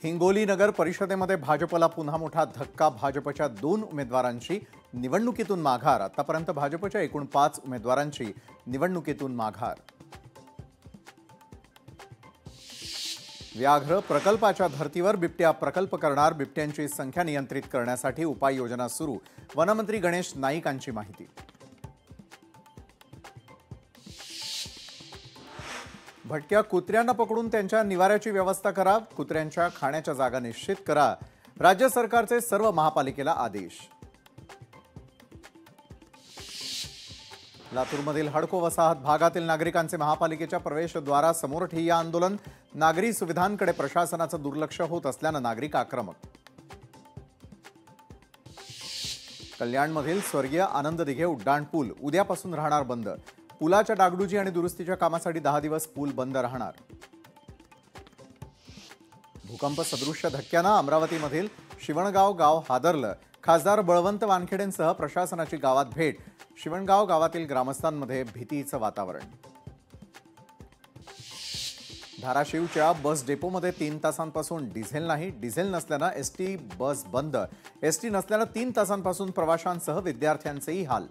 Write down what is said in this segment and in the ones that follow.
हिंगोली नगर परिषदेमध्ये भाजपला पुन्हा मोठा धक्का। भाजपच्या 2 उमेदवारांची निवडणुकीतून माघार। आतापर्यंत भाजपच्या एकूण 5 उमेदवारांची निवडणुकीतून माघार। व्याघ्र प्रकल्पाच्या धर्तीवर बिबट्या प्रकल्प करणार। बिबट्यांची संख्या नियंत्रित करण्यासाठी उपाययोजना सुरू। वनमंत्री गणेश नाईकांची माहिती। भटक्या कुत्र्यांना पकडून त्यांच्या निवाऱ्याची व्यवस्था करा। कुत्र्यांच्या खाण्याच्या जागा निश्चित करा। राज्य सरकारचे सर्व महापालिकेला आदेश। लातूरमधील हडको वसाहत भागातील नागरिकांचे महापालिकेच्या प्रवेशद्वारासमोर ठिय्या आंदोलन। नागरी सुविधांकडे प्रशासनाचं दुर्लक्ष होत असल्यानं नागरिक आक्रमक। कल्याणमधील स्वर्गीय आनंद दिघे उड्डाण पूल उद्यापासून राहणार बंद। पुलाच्या डागडुजी आणि दुरुस्तीच्या कामासाठी 10 दिवस पूल बंद राहणार। भूकंप सदृश्य धक्क्यानं अमरावतीमधील शिवणगाव गाव हादरलं। खासदार बळवंत वानखेडेंसह प्रशासनाची गावात भेट। शिवणगाव गावातील ग्रामस्थांमध्ये भीतीचं वातावरण। धाराशिवच्या बस डेपोमध्ये 3 तासांपासून डिझेल नाही। डिझेल नसल्यानं एसटी बस बंद। एसटी नसल्यानं 3 तासांपासून प्रवाशांसह विद्यार्थ्यांचेही हाल।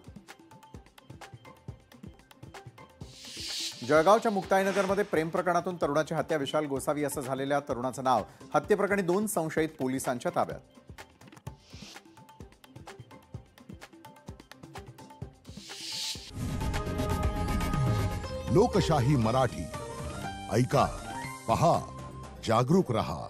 जळगावच्या मुक्ताईनगरमध्ये प्रेम प्रकरणातून तरुणाची हत्या। विशाल गोसावी असं झालेल्या तरुणाचं नाव। हत्येप्रकरणी 2 संशयित पोलिसांच्या ताब्यात। लोकशाही मराठी ऐका, पहा, जागरूक रहा।